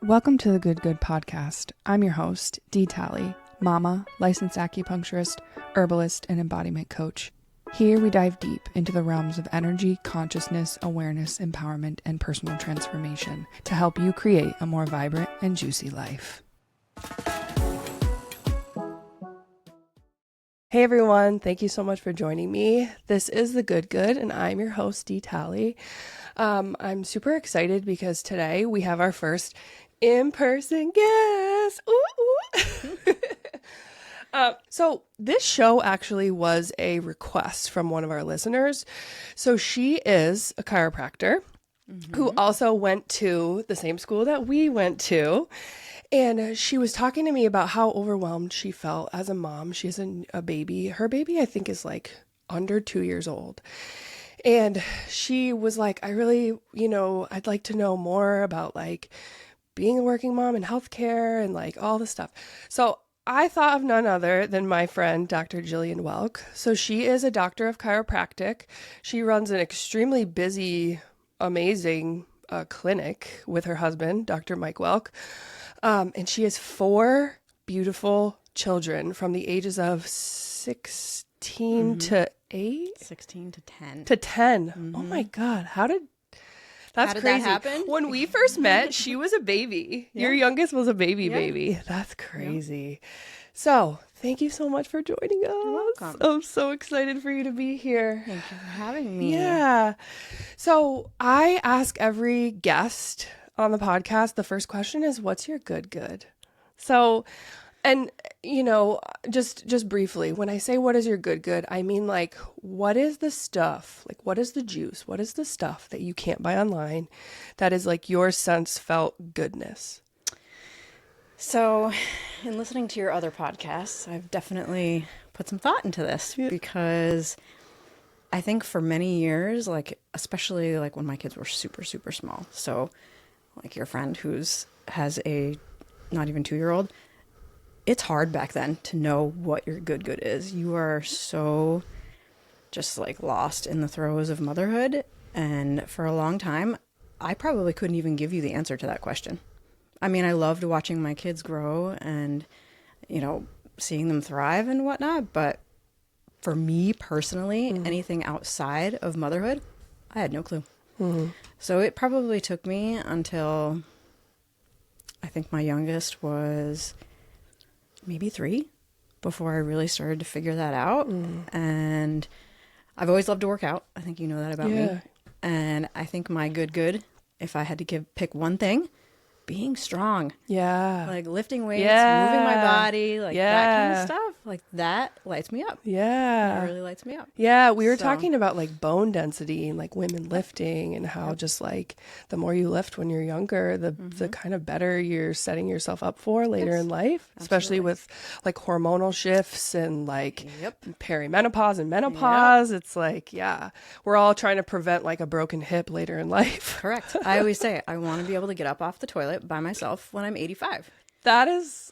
Welcome to the Good Good podcast. I'm your host, Dee Talley, mama, licensed acupuncturist, herbalist, and embodiment coach. Here we dive deep into the realms of energy, consciousness, awareness, empowerment, and personal transformation to help you create a more vibrant and juicy life. Hey everyone, thank you so much for joining me. This is the Good Good, and I'm your host, Dee Talley. I'm super excited because today we have our first in-person guest. Ooh, ooh. So this show actually was a request from one of our listeners. So she is a chiropractor who also went to the same school that we went to. And she was talking to me about how overwhelmed she felt as a mom. She has a baby. Her baby, I think, is like under 2 years old. And she was like, I really, I'd like to know more about like being a working mom and healthcare and like all this stuff. So I thought of none other than my friend, Dr. Jillian Welc. So she is a doctor of chiropractic. She runs an extremely busy, amazing clinic with her husband, Dr. Mike Welc. And she has 4 beautiful children from the ages of 16 to 8? 16 to 10. To 10. Oh my God. How did crazy. That happen? When we first met, she was a baby. Yeah. Your youngest was a baby. That's crazy. Yeah. So thank you so much for joining us. You're welcome. I'm so excited for you to be here. Thank you for having me. Yeah. So I ask every guest on the podcast, the first question is, what's your good? So, and just briefly, when I say what is your good, I mean like, what is the stuff, like what is the juice? What is the stuff that you can't buy online that is like your sense felt goodness? So in listening to your other podcasts, I've definitely put some thought into this because I think for many years, like, especially like when my kids were super, super small. So like your friend has a not even 2-year-old, it's hard back then to know what your good is. You are so just like lost in the throes of motherhood. And for a long time, I probably couldn't even give you the answer to that question. I mean, I loved watching my kids grow and, seeing them thrive and whatnot. But for me personally, anything outside of motherhood, I had no clue. Mm-hmm. So it probably took me until I think my youngest was maybe 3 before I really started to figure that out. And I've always loved to work out. I think you know that about me. And I think my good, if I had to pick one thing, being strong. Yeah. Like lifting weights, moving my body, like that kind of stuff. Like that lights me up. Yeah. That really lights me up. Yeah. We were talking about like bone density and like women lifting and how just like the more you lift when you're younger, the kind of better you're setting yourself up for later in life, especially with like hormonal shifts and like perimenopause and menopause. It's like, we're all trying to prevent like a broken hip later in life. Correct. I always say I want to be able to get up off the toilet by myself when I'm 85. That's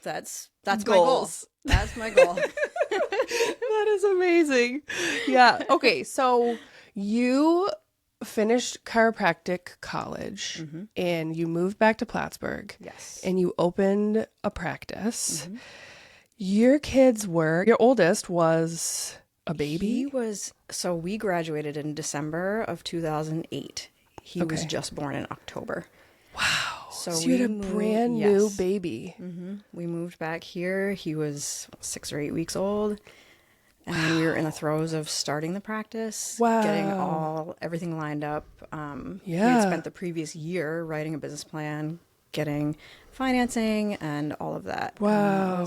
my goal. That's my goal. That is amazing. Yeah. Okay. So you finished chiropractic college and you moved back to Plattsburgh. Yes. And you opened a practice. Your oldest was a baby? So we graduated in December of 2008. He was just born in October. Wow. So you had a brand new baby. We moved back here. He was 6 or 8 weeks old. And we were in the throes of starting the practice, getting everything lined up. We had spent the previous year writing a business plan, getting financing and all of that. Wow.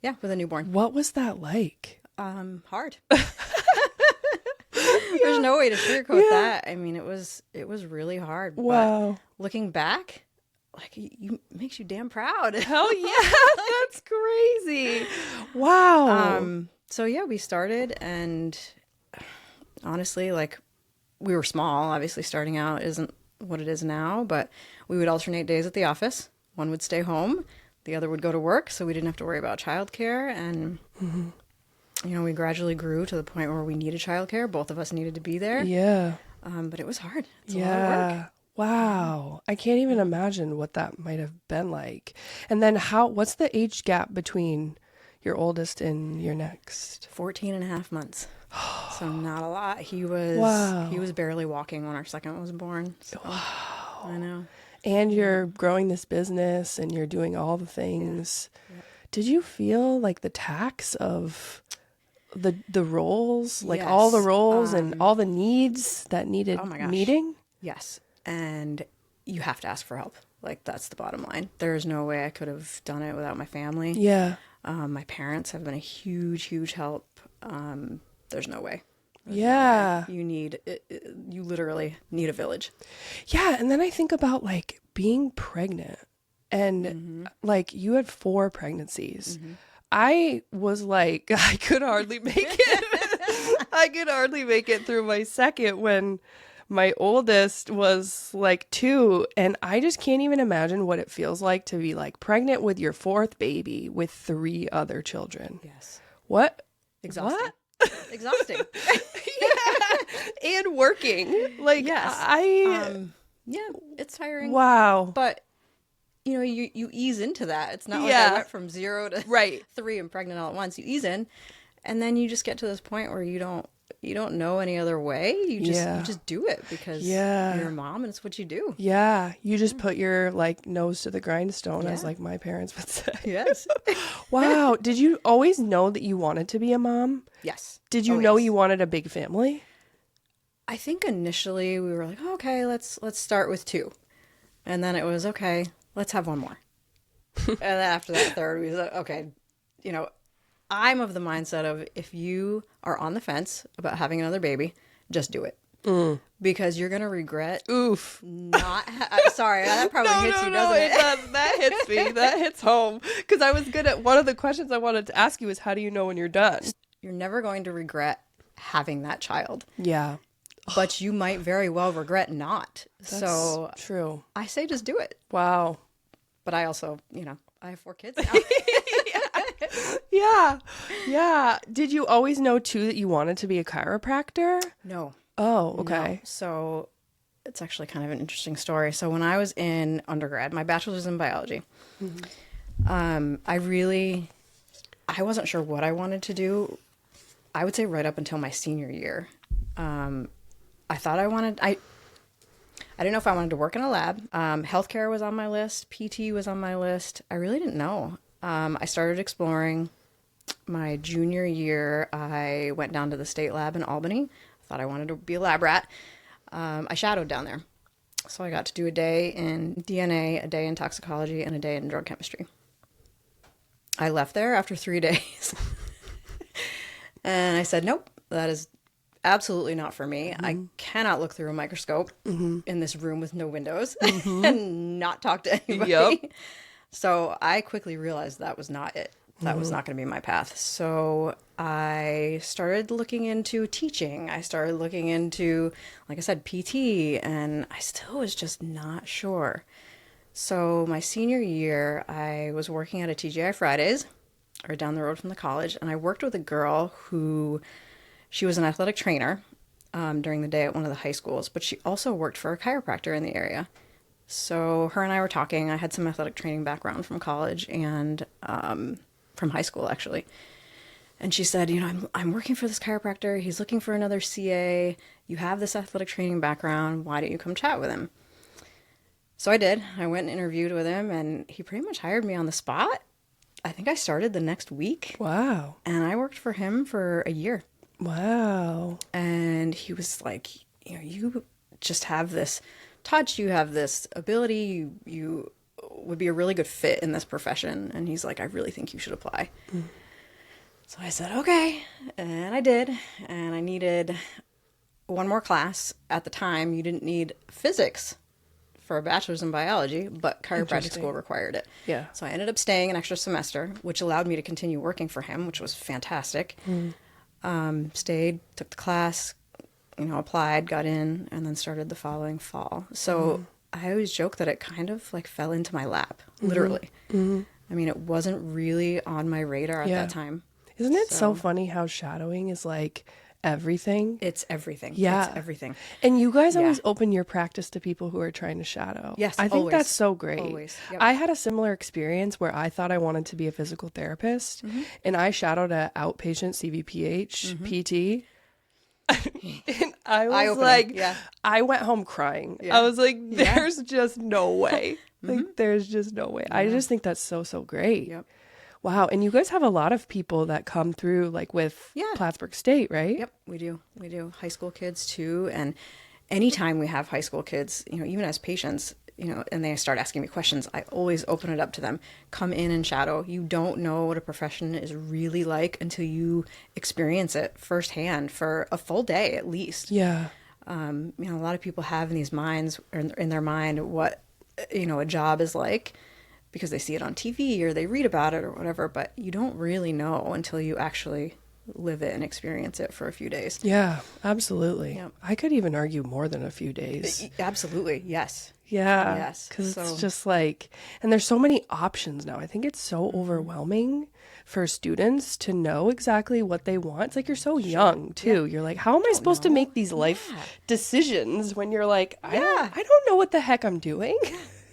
With a newborn. What was that like? Hard. There's no way to sugarcoat that. I mean, it was really hard. Wow. But looking back, like it makes you damn proud. Hell yeah. That's crazy. Wow. So we started, and honestly, like we were small. Obviously starting out isn't what it is now, but we would alternate days at the office. One would stay home, the other would go to work, so we didn't have to worry about childcare. And we gradually grew to the point where we needed childcare. Both of us needed to be there. Yeah. But it was hard. It's a lot of work. Wow. I can't even imagine what that might have been like. And then what's the age gap between your oldest and your next? 14 and a half months. So not a lot. He was Wow. barely walking when our second was born. So, wow. I know. And you're growing this business and you're doing all the things. Yeah. Did you feel like the tax of the roles, like Yes. all the roles and all the needs that needed Oh my gosh. meeting? Yes. And you have to ask for help. Like, that's the bottom line. There's no way I could have done it without my family. Yeah. My parents have been a huge, huge help. There's no way. Yeah. You literally need a village. Yeah. And then I think about like being pregnant and like you had 4 pregnancies. I was like, I could hardly make it. I could hardly make it through my second when my oldest was like 2. And I just can't even imagine what it feels like to be like pregnant with your 4th baby with 3 other children. Yes. What? Exhausting. What? Exhausting. Yeah. And working. Like, Yes. Yeah, it's tiring. Wow. But you ease into that. It's not like Yeah. I went from 0 to Right. 3 and pregnant all at once. You ease in, and then you just get to this point where you don't know any other way. You just do it because you're a mom and it's what you do. Yeah. You just put your like nose to the grindstone, as Yeah. like my parents would say. Yes. Wow. Did you always know that you wanted to be a mom? Yes. Did you know you wanted a big family? I think initially we were like, oh, okay, let's start with 2. And then it was, okay, let's have 1 more. And then after that 3rd, we said, okay, I'm of the mindset of if you are on the fence about having another baby, just do it. Because you're going to regret. Oof. Not. Sorry, that probably hits you, doesn't it? That hits me. That hits home. Because I was good at one of the questions I wanted to ask you is how do you know when you're done? You're never going to regret having that child. Yeah. But you might very well regret not. So true. I say just do it. Wow. But I also, I have 4 kids now. Yeah. Yeah. Did you always know too that you wanted to be a chiropractor? No. Oh, okay. No. So it's actually kind of an interesting story. So when I was in undergrad, my bachelor's was in biology. I wasn't sure what I wanted to do. I would say right up until my senior year. I thought I didn't know if I wanted to work in a lab. Healthcare was on my list. PT was on my list. I really didn't know. I started exploring. My junior year, I went down to the state lab in Albany. Thought I wanted to be a lab rat. I shadowed down there. So I got to do a day in DNA, a day in toxicology, and a day in drug chemistry. I left there after 3 days. And I said, nope, that is absolutely not for me. I cannot look through a microscope in this room with no windows and not talk to anybody. Yep. So I quickly realized that was not it. That was not going to be my path. So I started looking into teaching. I started looking into, like I said, PT, and I still was just not sure. So my senior year, I was working at a TGI Fridays, or down the road from the college, and I worked with a girl she was an athletic trainer during the day at one of the high schools, but she also worked for a chiropractor in the area. So her and I were talking. I had some athletic training background from college and from high school, actually. And she said, I'm working for this chiropractor. He's looking for another CA. You have this athletic training background. Why don't you come chat with him? So I did. I went and interviewed with him, and he pretty much hired me on the spot. I think I started the next week. Wow. And I worked for him for a year. Wow. And he was like, you just have this touch. You have this ability. You would be a really good fit in this profession. And he's like, I really think you should apply. So I said, okay. And I did. And I needed 1 more class. At the time, you didn't need physics for a bachelor's in biology, but chiropractic school required it. Yeah. So I ended up staying an extra semester, which allowed me to continue working for him, which was fantastic. Stayed, took the class, applied, got in, and then started the following fall. So I always joke that it kind of like fell into my lap, literally. I mean, it wasn't really on my radar at that time. Isn't it so funny how shadowing is like everything. It's everything. Yeah. It's everything. And you guys Yeah. always open your practice to people who are trying to shadow. Yes, I think always. that's so great. Always. Yep. I had a similar experience where I thought I wanted to be a physical therapist, and I shadowed a outpatient CVPH PT. And I was Eye-opening. like, Yeah. I went home crying. Yeah. I was like, there's just no way. Like, there's just no way. I just think that's so, so great. Yep. Wow. And you guys have a lot of people that come through, like with Plattsburgh State, right? Yep, we do. We do. High school kids too. And anytime we have high school kids, you know, even as patients, you know, and they start asking me questions, I always open it up to them. Come in and shadow. You don't know what a profession is really like until you experience it firsthand for a full day at least. Yeah. You know, a lot of people have in these minds, or in their mind, what, you know, a job is like because they see it on TV or they read about it or whatever, but you don't really know until you actually live it and experience it for a few days. Yeah, absolutely. Yep. I could even argue more than a few days. Absolutely. Yes. Yeah. Yes. Because So- it's just like, and there's so many options now. I think it's so overwhelming for students to know exactly what they want. It's like you're so young too. You're like, how am I supposed to make these life decisions when you're like, I don't know what the heck I'm doing.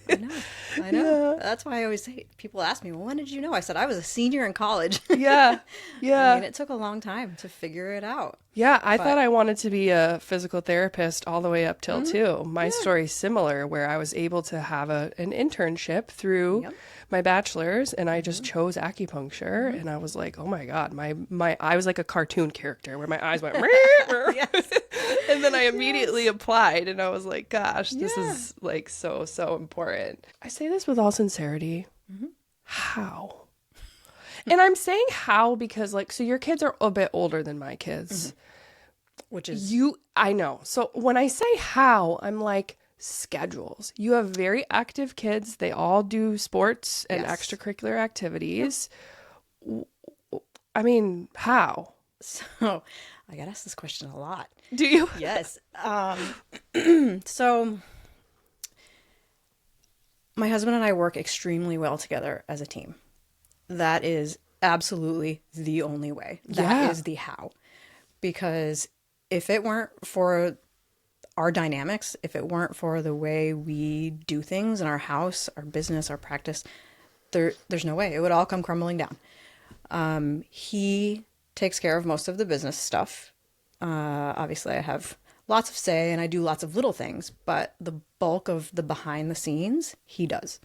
I know. I know. That's why I always say, people ask me, well, when did you know? I said, I was a senior in college. Yeah. Yeah. I mean, it took a long time to figure it out. Yeah, I thought I wanted to be a physical therapist all the way up till 2. My story's similar, where I was able to have an internship through my bachelor's, and I just chose acupuncture, and I was like, oh my God, my I was like a cartoon character where my eyes went, and then I immediately applied, and I was like, gosh, this is like so, so important. I say this with all sincerity. How? And I'm saying how because, like, so your kids are a bit older than my kids. Which is... I know. So when I say how, I'm like, schedules. You have very active kids. They all do sports and extracurricular activities. I mean, how? So I get asked this question a lot. Do you? Yes. So my husband and I work extremely well together as a team. That is absolutely the only way. That is the how. Because if it weren't for our dynamics, if it weren't for the way we do things in our house, our business, our practice, there's no way. It would all come crumbling down. He takes care of most of the business stuff. Obviously, I have lots of say and I do lots of little things, but the bulk of the behind the scenes, he does.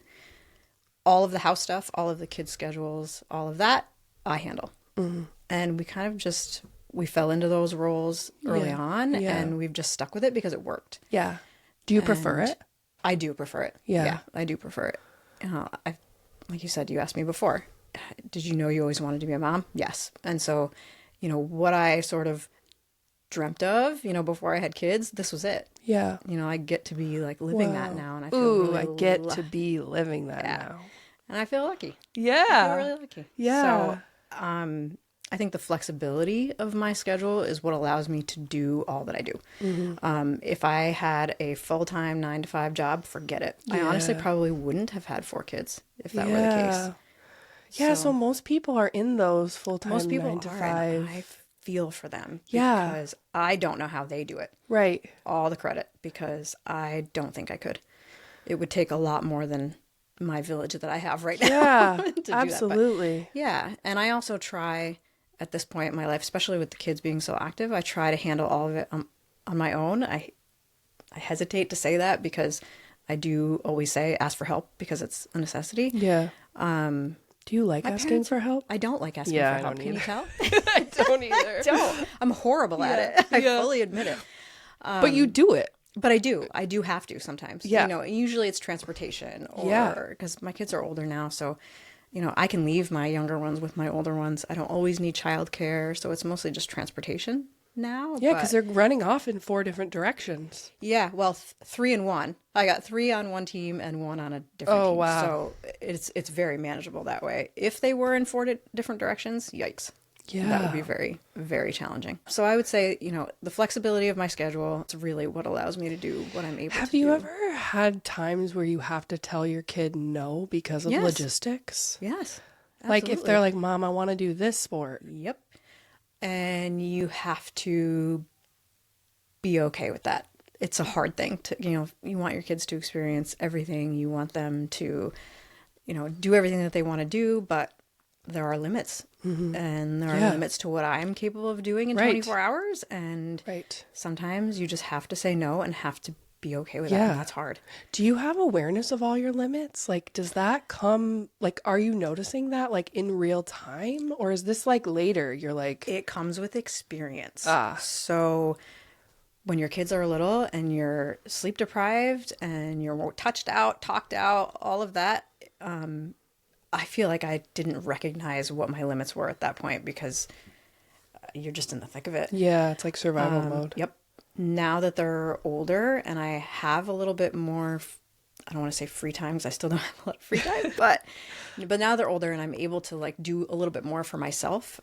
All of the house stuff, all of the kids' schedules, all of that, I handle. And we kind of we fell into those roles early on, and we've just stuck with it because it worked. Yeah. Do you prefer it? I do prefer it. Yeah. I do prefer it. Like you said, you asked me before, did you know you always wanted to be a mom? Yes. And so, you know, what I sort of dreamt of, you know, before I had kids, this was it. Yeah. You know, I get to be like living that now. And I feel Ooh, really I get to be living that now. And I feel lucky. Yeah. I feel really lucky. Yeah. So, I think the flexibility of my schedule is what allows me to do all that I do. If I had a full-time 9-to-5 job, forget it. I honestly probably wouldn't have had 4 kids if that were the case. Yeah, so most people are in those full-time 9-to-5. And I feel for them because I don't know how they do it. Right. All the credit, because I don't think I could. It would take a lot more than my village that I have right now. Yeah, to do absolutely. That. And I also try at this point in my life, especially with the kids being so active, I try to handle all of it on my own. I hesitate to say that because I do always say ask for help because it's a necessity. Yeah. Do you like asking for help? I don't like asking for help. Can you tell? I don't either. I don't. I'm horrible at it. I fully admit it. But you do it. But I do. I do have to sometimes. Yeah. You know, usually it's transportation or because my kids are older now. So, you know, I can leave my younger ones with my older ones. I don't always need childcare. So it's mostly just transportation now. Yeah, because they're running off in 4 different directions. Yeah. Well, 3 and 1. I got 3 on one team and 1 on a different team. Wow. So it's very manageable that way. If they were in 4 different directions, yikes. Yeah. That would be very, very challenging. So I would say, you know, the flexibility of my schedule is really what allows me to do what I'm able to do. Have you ever had times where you have to tell your kid no because of logistics? Yes. Like if they're like, Mom, I want to do this sport. Yep. And you have to be okay with that. It's a hard thing to, you want your kids to experience everything. You want them to, do everything that they want to do, but there are limits. And there are limits to what I'm capable of doing in 24 hours. And sometimes you just have to say no and have to be okay with that. And that's hard. Do you have awareness of all your limits? Like, does that come, like, are you noticing that like in real time? Or is this like later? You're like, it comes with experience. So when your kids are little and you're sleep deprived and you're touched out, talked out, all of that, I feel like I didn't recognize what my limits were at that point because you're just in the thick of it. Yeah, it's like survival mode. Yep. Now that they're older and I have a little bit more, I don't want to say free time because I still don't have a lot of free time, but now they're older and I'm able to like do a little bit more for myself.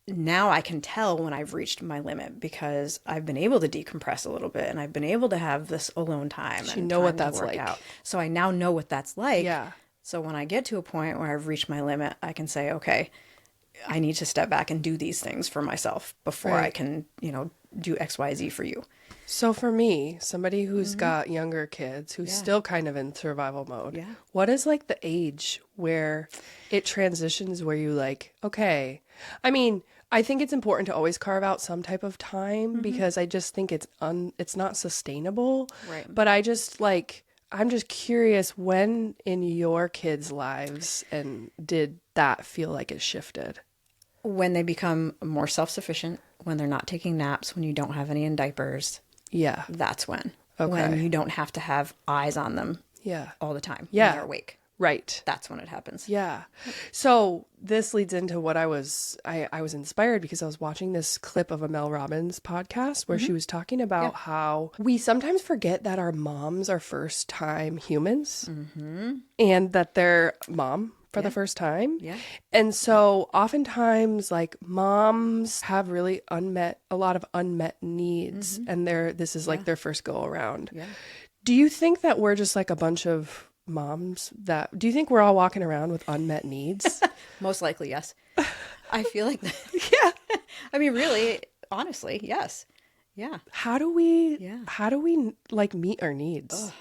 Now I can tell when I've reached my limit because I've been able to decompress a little bit and I've been able to have this alone time. So you know what that's like. So I now know what that's like. Yeah. So when I get to a point where I've reached my limit, I can say, okay, I need to step back and do these things for myself before I can, do X, Y, Z for you. So for me, somebody who's got younger kids, who's still kind of in survival mode, what is like the age where it transitions where you like, okay, I mean, I think it's important to always carve out some type of time because I just think it's not sustainable. Right. But I just like, I'm just curious when in your kids' lives and did that feel like it shifted? When they become more self-sufficient, when they're not taking naps, when you don't have any in diapers. Yeah. That's when. Okay. When you don't have to have eyes on them all the time. Yeah. When they're awake. Right. That's when it happens. Yeah. So this leads into what I was inspired because I was watching this clip of a Mel Robbins podcast where she was talking about how we sometimes forget that our moms are first time humans and that they're mom for the first time. Yeah. And so oftentimes like moms have really a lot of unmet needs and this is like their first go around. Yeah. Do you think that we're just like a bunch of moms do you think we're all walking around with unmet needs? Most likely, yes. I feel like that. Yeah. I mean, really, honestly, yes. Yeah. How do we like meet our needs?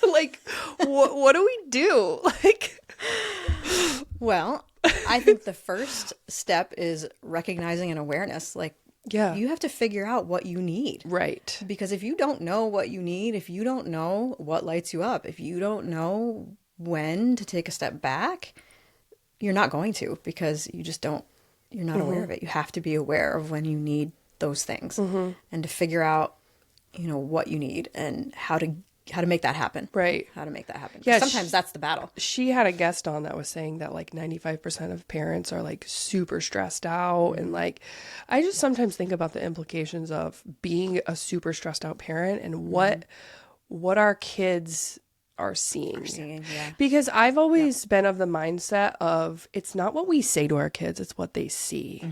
Like, what do we do? Like, well, I think the first step is recognizing an awareness. Like, you have to figure out what you need. Right. Because if you don't know what you need, if you don't know what lights you up, if you don't know when to take a step back, you're not going to because you just don't, you're not aware of it. You have to be aware of when you need those things and to figure out, what you need and how to make that happen. Right. How to make that happen. Yeah, sometimes that's the battle. She had a guest on that was saying that like 95% of parents are like super stressed out. And like, I just sometimes think about the implications of being a super stressed out parent and what our kids are seeing. Because I've always been of the mindset of it's not what we say to our kids, it's what they see.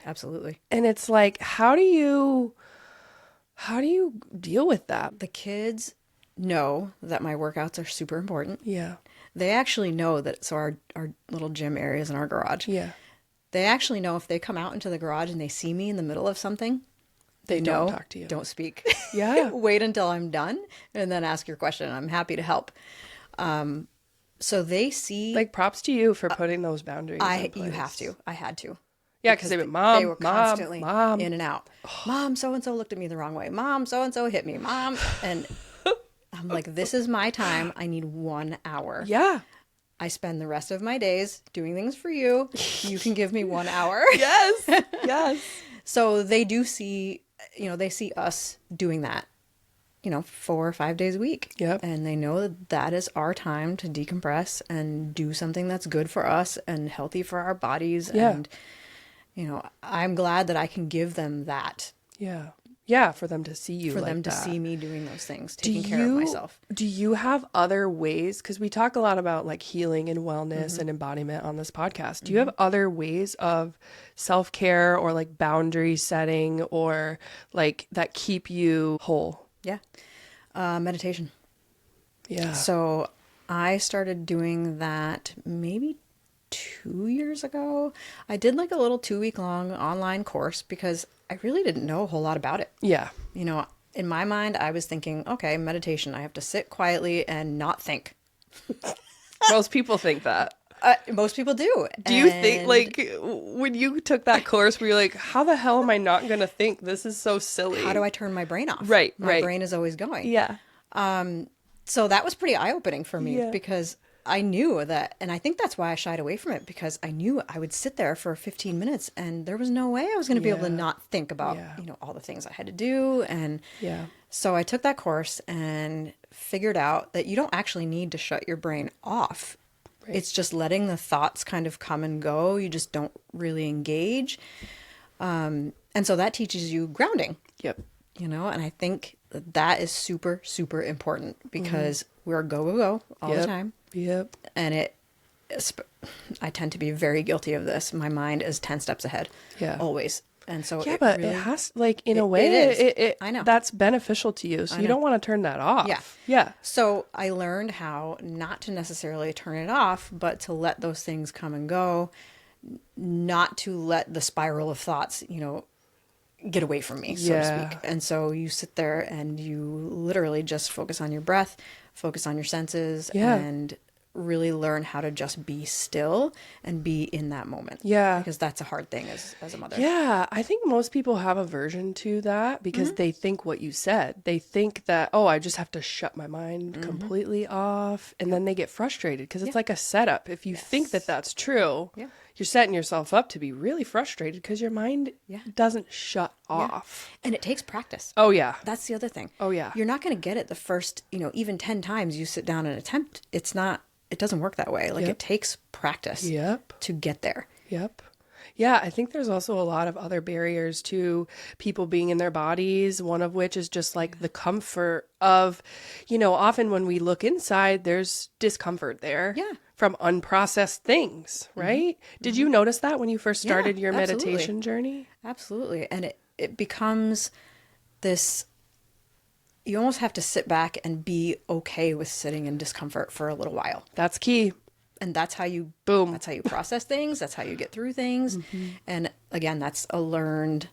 Absolutely. And it's like, how do you deal with that? The kids know that my workouts are super important. Yeah. They actually know that. So our little gym areas in our garage. Yeah. They actually know if they come out into the garage and they see me in the middle of something, they don't talk to you. Don't speak. Yeah. Wait until I'm done and then ask your question. I'm happy to help. So they see, like, props to you for putting those boundaries in place. You have to. I had to. Yeah, because they were constantly in and out. Mom, so-and-so looked at me the wrong way. Mom, so-and-so hit me. Mom. And I'm like, this is my time. I need 1 hour. Yeah. I spend the rest of my days doing things for you. You can give me 1 hour. Yes. Yes. So they do see, they see us doing that, 4 or 5 days a week. Yep. And they know that that is our time to decompress and do something that's good for us and healthy for our bodies. Yeah. And, I'm glad that I can give them that. Yeah. Yeah, for them to see you for like them to that. see me doing those things, taking care of myself. Do you have other ways? Because we talk a lot about like healing and wellness and embodiment on this podcast. Do you have other ways of self-care or like boundary setting or like that keep you whole? Yeah. Meditation. Yeah. So I started doing that maybe 2 years ago. I did like a little 2-week long online course because I really didn't know a whole lot about it. Yeah. You know, in my mind, I was thinking, okay, meditation, I have to sit quietly and not think. Most people think that. Most people do. Do you think, like, when you took that course, were you like, how the hell am I not going to think? This is so silly. How do I turn my brain off? Right, My brain is always going. Yeah. So that was pretty eye-opening for me Yeah. because I knew that, and I think that's why I shied away from it, because I knew I would sit there for 15 minutes and there was no way I was going to be able to not think about, all the things I had to do. And so I took that course and figured out that you don't actually need to shut your brain off. Right. It's just letting the thoughts kind of come and go. You just don't really engage. And so that teaches you grounding. Yep. And I think that is super, super important because we're go all the time. Yep. And I tend to be very guilty of this. My mind is 10 steps ahead. Yeah. Always. And so it has, like, in a way, it I know that's beneficial to you. So you don't want to turn that off. Yeah. Yeah. So I learned how not to necessarily turn it off, but to let those things come and go, not to let the spiral of thoughts, get away from me, so to speak. And so you sit there and you literally just focus on your breath, focus on your senses, and really learn how to just be still and be in that moment. Yeah. Because that's a hard thing as a mother. Yeah. I think most people have aversion to that because they think what you said. They think that, oh, I just have to shut my mind completely off. And then they get frustrated because it's like a setup. If you think that that's true, you're setting yourself up to be really frustrated because your mind doesn't shut off. And it takes practice. Oh, yeah. That's the other thing. Oh, yeah. You're not going to get it the first, even 10 times you sit down and attempt. It doesn't work that way. Like it takes practice to get there. Yep. Yeah, I think there's also a lot of other barriers to people being in their bodies, one of which is just like the comfort of, often when we look inside, there's discomfort there from unprocessed things, right? Did you notice that when you first started your meditation journey? Absolutely. And it becomes this, you almost have to sit back and be okay with sitting in discomfort for a little while. That's key. And that's how you, that's how you process things. That's how you get through things. And again, that's a learned,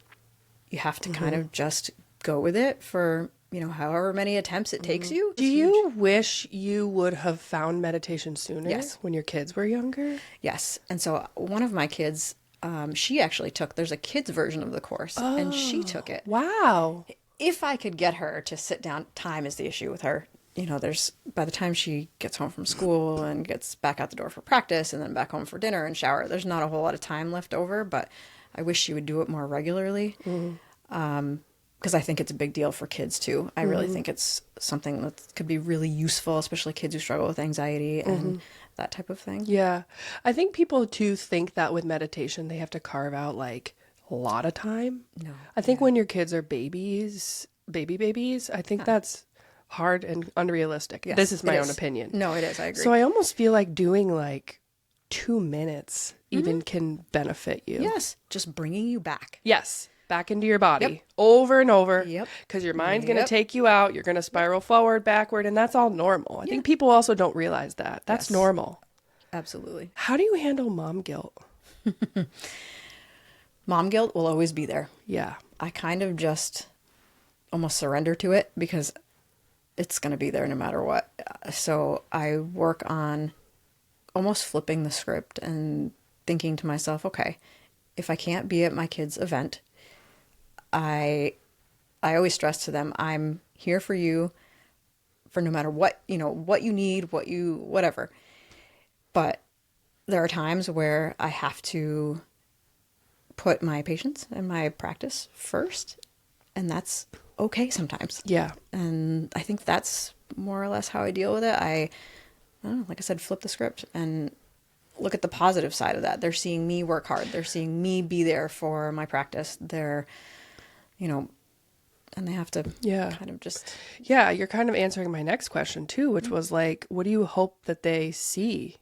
you have to kind of just go with it for, however many attempts it takes you. Do you wish you would have found meditation sooner when your kids were younger? Yes. And so one of my kids, she actually there's a kid's version of the course and she took it. Wow. If I could get her to sit down, time is the issue with her. By the time she gets home from school and gets back out the door for practice and then back home for dinner and shower, there's not a whole lot of time left over, but I wish she would do it more regularly. Because I think it's a big deal for kids too. I really think it's something that could be really useful, especially kids who struggle with anxiety and that type of thing. Yeah. I think people too think that with meditation, they have to carve out like a lot of time. No. I think when your kids are babies, I think that's hard and unrealistic. Yes, this is my own opinion. No, it is. I agree. So I almost feel like doing like 2 minutes even can benefit you. Yes. Just bringing you back. Yes. Back into your body over and over. Yep. Because your mind's going to take you out. You're going to spiral forward, backward, and that's all normal. I think people also don't realize that. That's normal. Absolutely. How do you handle mom guilt? Mom guilt will always be there. Yeah. I kind of just almost surrender to it because it's going to be there no matter what. So I work on almost flipping the script and thinking to myself, okay, if I can't be at my kid's event, I always stress to them, I'm here for you for no matter what, what you need, whatever. But there are times where I have to put my patients and my practice first, and that's okay sometimes. Yeah. And I think that's more or less how I deal with it. I don't know, like I said, flip the script and look at the positive side of that. They're seeing me work hard. They're seeing me be there for my practice. They're, and they have to kind of just... Yeah, you're kind of answering my next question too, which was like, what do you hope that they see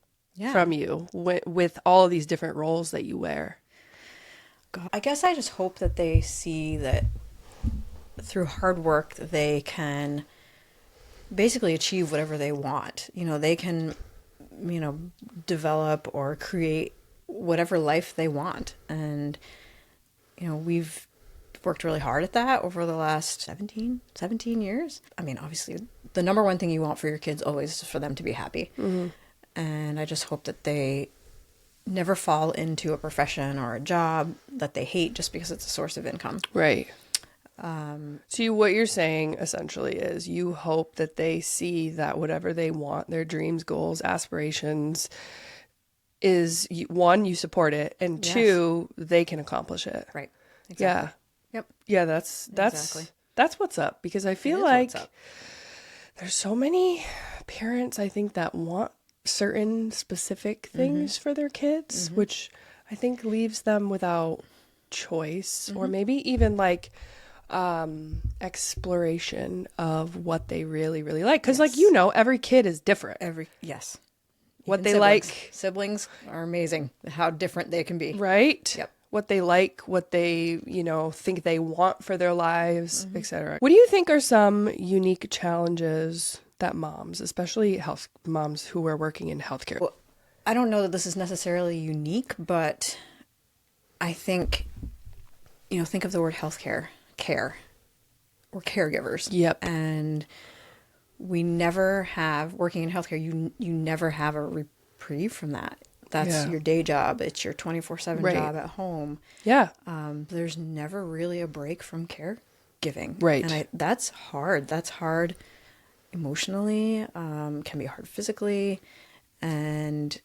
from you with all of these different roles that you wear? God, I guess I just hope that they see that through hard work, they can basically achieve whatever they want. They can develop or create whatever life they want. And, we've worked really hard at that over the last 17 years. I mean, obviously, the number one thing you want for your kids always is for them to be happy. Mm-hmm. And I just hope that they never fall into a profession or a job that they hate just because it's a source of income. Right. So what you're saying essentially is you hope that they see that whatever they want, their dreams, goals, aspirations, is one, you support it, and Yes. two, they can accomplish it. Right. Exactly. Yeah. Yep. Yeah, that's Exactly. that's what's up, because I feel like there's so many parents, I think, that want certain specific things for their kids, which I think leaves them without choice, or maybe even like exploration of what they really, really like. Because like, every kid is different. Yes. What Even they siblings. like. Siblings are amazing, how different they can be. Right? Yep. What they like, what they, think they want for their lives, etc. What do you think are some unique challenges that moms, especially health moms who are working in healthcare? Well, I don't know that this is necessarily unique, but I think, think of the word healthcare, care, or caregivers. Yep. And we never have, working in healthcare, you never have a reprieve from that. That's your day job. It's your 24/7 job at home. Yeah. There's never really a break from caregiving. Right. And that's hard. That's hard emotionally, can be hard physically. And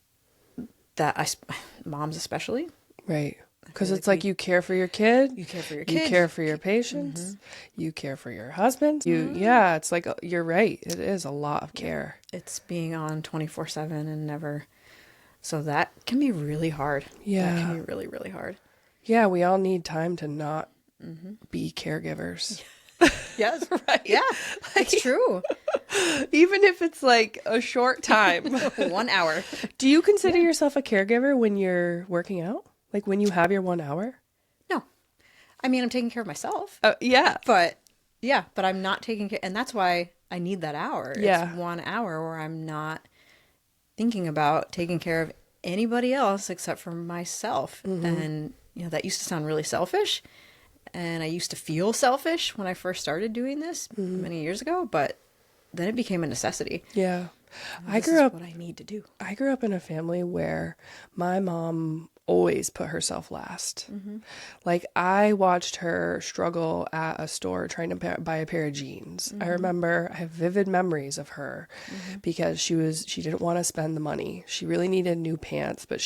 moms especially. Right. Because it's like you care for your kid. You care for your You kids. care for your patients. You care for your husband. Yeah, it's like, you're right. It is a lot of care. It's being on 24/7 and never. So that can be really hard. Yeah. That can be really, really hard. Yeah, we all need time to not be caregivers. Yes. Right. Yeah, it's true. Even if it's like a short time. 1 hour. Do you consider yourself a caregiver when you're working out? Like when you have your 1 hour? No. I mean, I'm taking care of myself. Yeah. But I'm not taking care. And that's why I need that hour. Yeah. It's 1 hour where I'm not thinking about taking care of anybody else except for myself. And, that used to sound really selfish. And I used to feel selfish when I first started doing this many years ago, but then it became a necessity. Yeah. This is what I need to do. I grew up in a family where my mom always put herself last. Like, I watched her struggle at a store trying to buy a pair of jeans. I have vivid memories of her because she didn't want to spend the money. She really needed new pants, but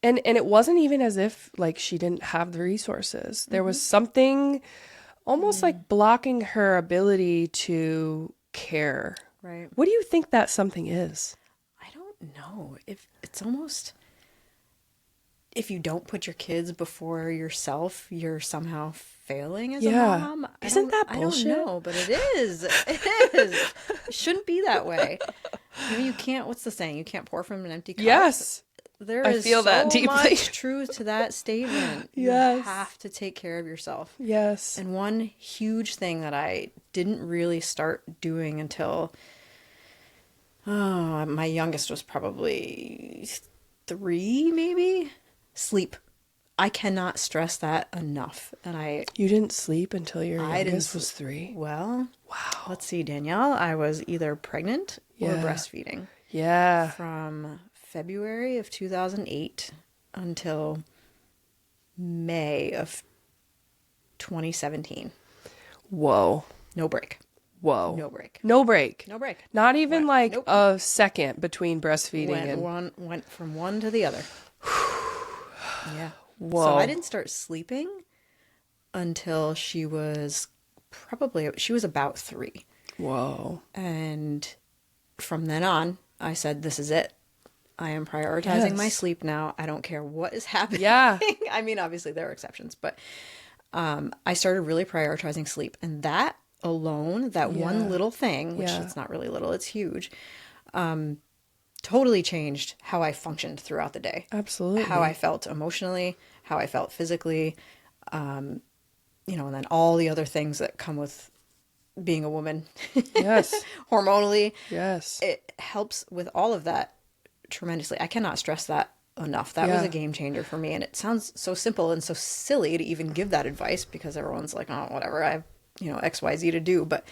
and it wasn't even as if like she didn't have the resources. There was something almost like blocking her ability to care. Right. What do you think that something is? I don't know. If it's almost, if you don't put your kids before yourself, you're somehow failing as a mom. Isn't that bullshit? I don't know, but it is. It is. It shouldn't be that way. You can't, what's the saying? You can't pour from an empty cup. Yes. I feel that deeply. Much truth to that statement. Yes. You have to take care of yourself. Yes. And one huge thing that I didn't really start doing until, my youngest was probably 3, maybe. Sleep. I cannot stress that enough. And You didn't sleep until your youngest was 3? Well, Wow. let's see, Danielle. I was either pregnant or breastfeeding. Yeah. From February of 2008 until May of 2017. Whoa. No break. Whoa. No break. No break. No break. Not even like Nope. a second between breastfeeding Went from one to the other. Yeah. Whoa. So I didn't start sleeping until she was about 3. Whoa. And from then on, I said, this is it. I am prioritizing my sleep now. I don't care what is happening. Yeah. I mean, obviously there are exceptions, but I started really prioritizing sleep. And that alone, that one little thing, which it's not really little, it's huge, totally changed how I functioned throughout the day. Absolutely. How I felt emotionally, how I felt physically, and then all the other things that come with being a woman. Yes. Hormonally. Yes. It helps with all of that tremendously. I cannot stress that enough. That was a game changer for me. And it sounds so simple and so silly to even give that advice because everyone's like, oh, whatever, I have, XYZ to do. But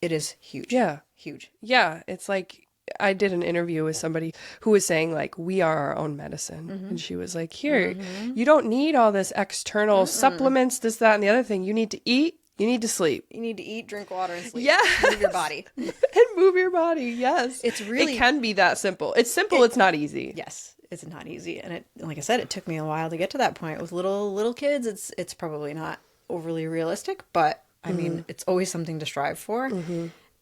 it is huge. Yeah. Huge. Yeah. It's like, I did an interview with somebody who was saying like, we are our own medicine. And she was like, here, you don't need all this external supplements, this, that, and the other thing. You need to eat. You need to sleep. You need to eat, drink water, and sleep. Yeah. Move your body. And move your body. Yes. It's really... It can be that simple. It's simple. It's not easy. Yes. It's not easy. And like I said, it took me a while to get to that point. With little kids, it's probably not overly realistic, but I mean, it's always something to strive for.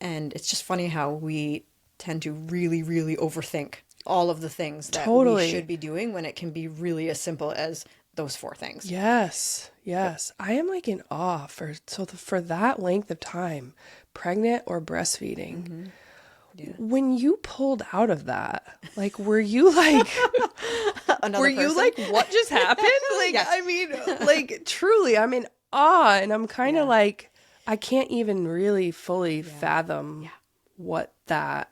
And it's just funny how we tend to really, really overthink all of the things that we should be doing when it can be really as simple as those 4 things. Yes. I am like in awe for that length of time, pregnant or breastfeeding. Yeah. When you pulled out of that, like, were you like, you like, what just happened? Like, yes. I mean, like, truly, I'm in awe, and I'm kind of like, I can't even really fully fathom what that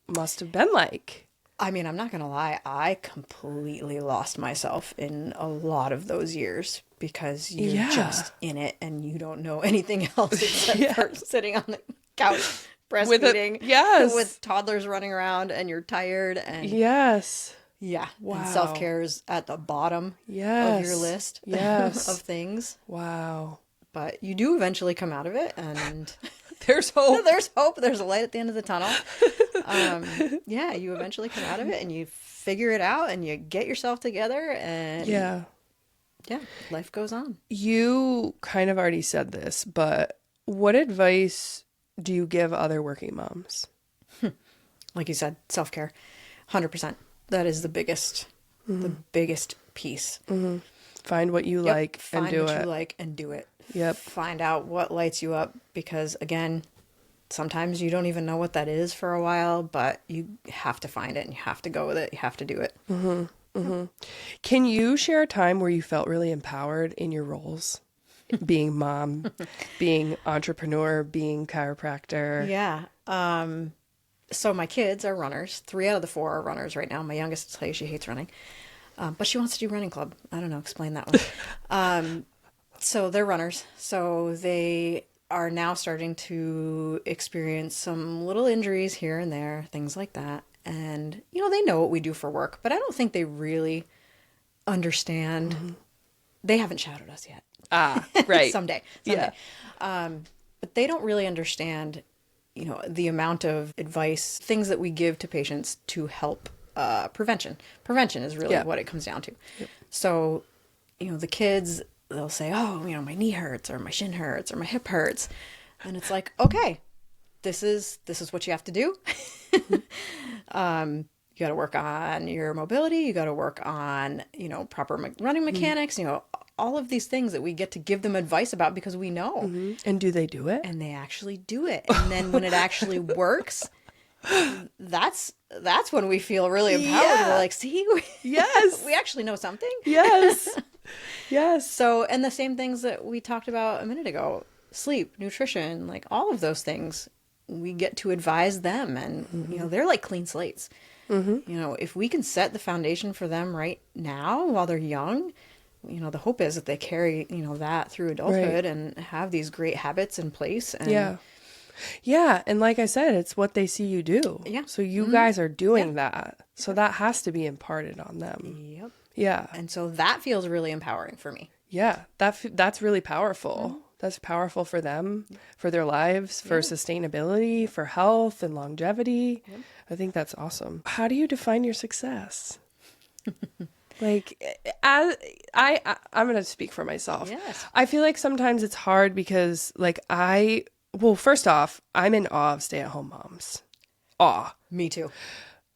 must have been like. I mean, I'm not going to lie. I completely lost myself in a lot of those years because you're just in it and you don't know anything else except for sitting on the couch breastfeeding with toddlers running around and you're tired. And wow. And self-care is at the bottom of your list of things. Wow. But you do eventually come out of it, and there's hope. There's hope. There's a light at the end of the tunnel. You eventually come out of it, and you figure it out, and you get yourself together, and life goes on. You kind of already said this, but what advice do you give other working moms? Like you said, self-care, 100%. That is the biggest piece. Find what you like and do it. Find what you like and do it. Yep. Find out what lights you up, because again, sometimes you don't even know what that is for a while, but you have to find it and you have to go with it. You have to do it. Can you share a time where you felt really empowered in your roles? Being mom, being entrepreneur, being chiropractor. Yeah. So my kids are runners. 3 out of the 4 are runners right now. My youngest, I'll tell you, she hates running. But she wants to do running club. I don't know. Explain that one. So they're runners. So they are now starting to experience some little injuries here and there, things like that. And, they know what we do for work, but I don't think they really understand. They haven't shouted us yet. Right. Someday. Yeah. But they don't really understand, the amount of advice, things that we give to patients to help prevention. Prevention is really what it comes down to. Yep. So, the kids, they'll say, oh, my knee hurts or my shin hurts or my hip hurts. And it's like, okay, this is what you have to do. You got to work on your mobility. You got to work on, proper running mechanics, all of these things that we get to give them advice about because we know. And do they do it? And they actually do it. And then when it actually works, that's when we feel really empowered. We're like, see, we actually know something. Yes. So, and the same things that we talked about a minute ago, sleep, nutrition, like all of those things, we get to advise them. And, they're like clean slates. If we can set the foundation for them right now while they're young, the hope is that they carry, that through adulthood and have these great habits in place. And yeah. And like I said, it's what they see you do. Yeah. So you guys are doing that. So that has to be imparted on them. Yep. Yeah. And so that feels really empowering for me. Yeah. That's really powerful. That's powerful for them, for their lives, for sustainability, for health and longevity. Yep. I think that's awesome. How do you define your success? Like, I'm going to speak for myself. Yes. I feel like sometimes it's hard because, like, first off, I'm in awe of stay-at-home moms. Awe. Me too.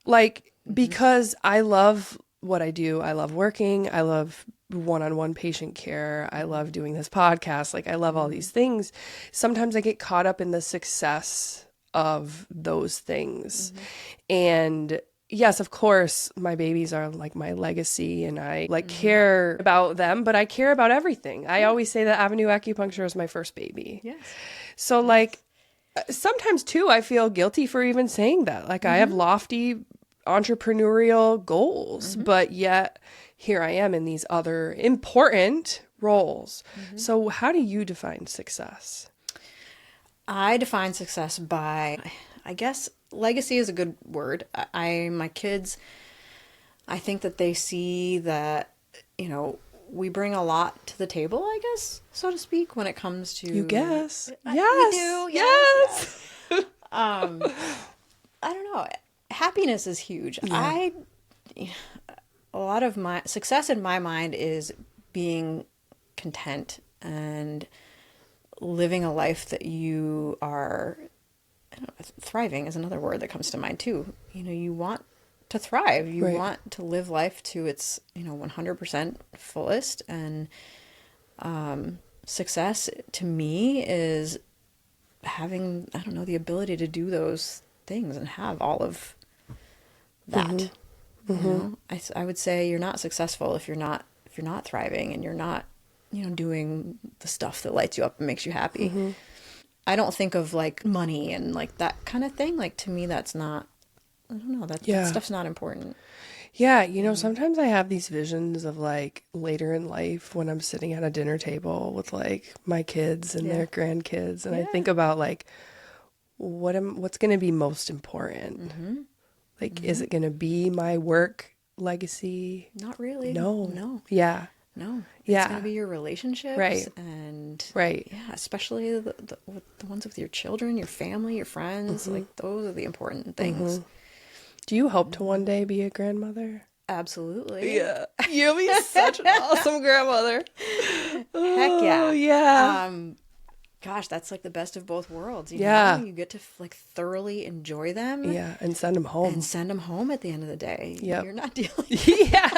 Like, because I love what I do. I love working. I love one-on-one patient care. I love doing this podcast. Like, I love all these things. Sometimes I get caught up in the success of those things. And yes, of course, my babies are like my legacy and I care about them, but I care about everything. I always say that Avenue Acupuncture is my first baby. Yes. So like sometimes too, I feel guilty for even saying that. Like I have lofty entrepreneurial goals, but yet here I am in these other important roles. So how do you define success? I define success by, I guess, legacy is a good word. My kids, I think that they see that, we bring a lot to the table, I guess, so to speak, when it comes to... You guess. We Yes. do. Yes. I don't know. Happiness is huge. Yeah. A lot of my success in my mind is being content and living a life that you are, I don't know, thriving is another word that comes to mind too. You want to thrive. You Right. want to live life to its, 100% fullest. And success to me is having, I don't know, the ability to do those things and have all of that. I would say you're not successful if you're not thriving and you're not, doing the stuff that lights you up and makes you happy. I don't think of like money and like that kind of thing. Like to me, that's not, I don't know, that stuff's not important. Yeah, sometimes I have these visions of like later in life when I'm sitting at a dinner table with like my kids and their grandkids, and I think about like what's going to be most important. Like, is it going to be my work legacy? Not really. No. Yeah. No. Yeah. It's going to be your relationships. Right. And Right. yeah, especially the ones with your children, your family, your friends. Like those are the important things. Do you hope to one day be a grandmother? Absolutely. Yeah. You'll be such an awesome grandmother. Heck yeah. Oh, yeah. Gosh, that's like the best of both worlds. You Yeah. know? You get to like thoroughly enjoy them. Yeah, and send them home. And send them home at the end of the day. Yep. You're not dealing Yeah.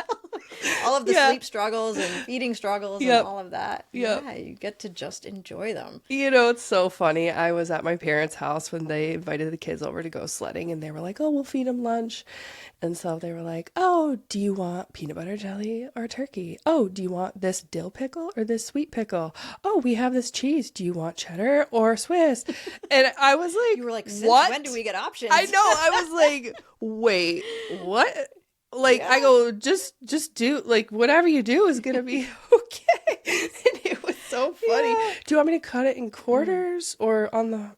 all of the Yeah. sleep struggles and feeding struggles Yep. and all of that. Yep. Yeah, you get to just enjoy them. It's so funny. I was at my parents' house when they invited the kids over to go sledding, and they were like, oh, we'll feed them lunch. And so they were like, oh, do you want peanut butter jelly or turkey? Oh, do you want this dill pickle or this sweet pickle? Oh, we have this cheese. Do you want cheddar or Swiss? And I was like, You were like, since what? when do we get options? I know. I was like, wait, what? Like, I go, just do, like, whatever you do is going to be okay. And it was so funny. Yeah. Do you want me to cut it in quarters or on the,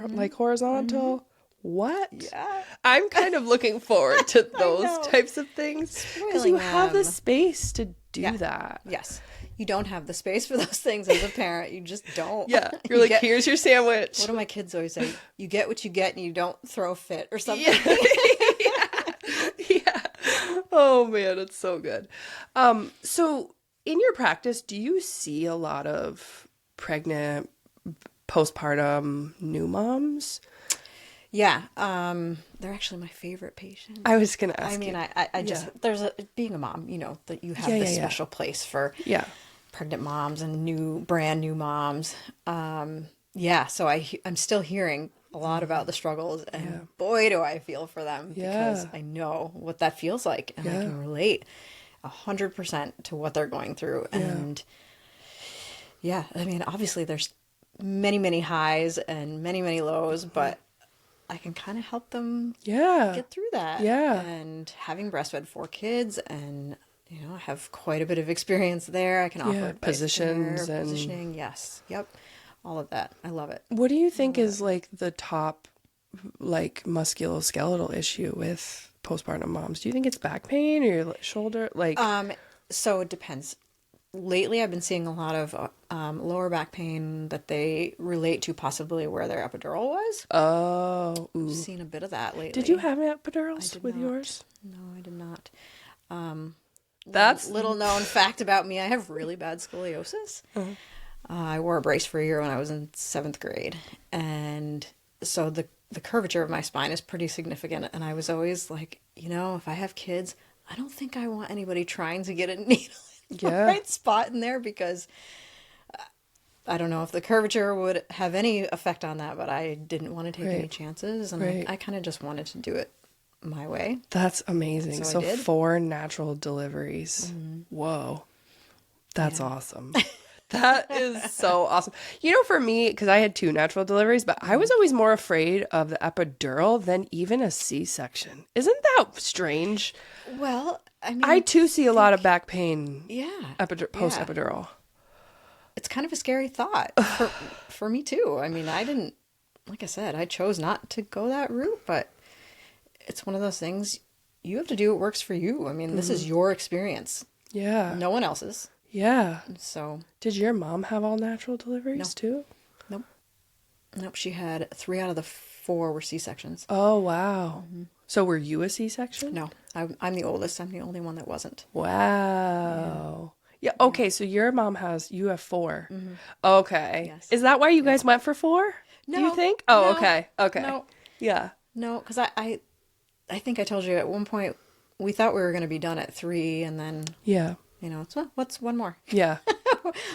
like, horizontal? What? Yeah. I'm kind of looking forward to those know. types of things because Spoiling you have the them. space to do Yeah. that. Yes. You don't have the space for those things as a parent. You just don't. Yeah. You're You like, get- here's your sandwich. What do my kids always say? You get what you get and you don't throw a fit or something. Yeah. Yeah. Oh man, it's so good. So in your practice, do you see a lot of pregnant, postpartum new moms? Yeah. They're actually my favorite patients. I was gonna ask. I mean, you. I just, being a mom, that you have Yeah, this yeah, yeah. special place for Yeah. pregnant moms and brand new moms. Yeah. So I'm still hearing a lot about the struggles, and boy, do I feel for them because Yeah. I know what that feels like, and I can relate 100% to what they're going through. And yeah, I mean, obviously there's many, many highs and many, many lows, but I can kind of help them get through that. Yeah. And having breastfed 4 kids, and I have quite a bit of experience there. I can offer advice positions there, and positioning. Yes. Yep. All of that. I love it. What do you think is like the top like musculoskeletal issue with postpartum moms? Do you think it's back pain or your shoulder? Like So it depends. Lately, I've been seeing a lot of lower back pain that they relate to possibly where their epidural was. oh, I've ooh. seen a bit of that lately. Did you have epidurals did with not. yours? No, I did not. That's Little known fact about me, I have really bad scoliosis. I wore a brace for a year when I was in 7th grade. And so the curvature of my spine is pretty significant. And I was always like, if I have kids, I don't think I want anybody trying to get a needle in the right spot in there, because I don't know if the curvature would have any effect on that, but I didn't want to take any chances. And I kind of just wanted to do it my way. That's amazing. So I So did. 4 natural deliveries. Whoa. That's awesome. That is so awesome. You know, for me, because I had 2 natural deliveries, but I was always more afraid of the epidural than even a C-section. Isn't that strange? Well, I mean, I too see a lot of back pain yeah, post-epidural. it's kind of a scary thought for me too. I mean, I didn't, like I said, I chose not to go that route, but it's one of those things you have to do what works for you. I mean, this is your experience. Yeah. No one else's. Yeah. So. Did your mom have all natural deliveries too? Nope. Nope. She had 3 out of the 4 were C-sections. Oh, wow. So were you a C-section? No, I'm the oldest. I'm the only one that wasn't. Wow. Yeah. Okay. So your mom you have 4. Okay. Yes. Is that why you guys went for 4? Do you No. think? Oh, No. okay. Okay. No. Yeah. No, because I think I told you at one point we thought we were going to be done at 3, and then Yeah. so what's one more? Yeah.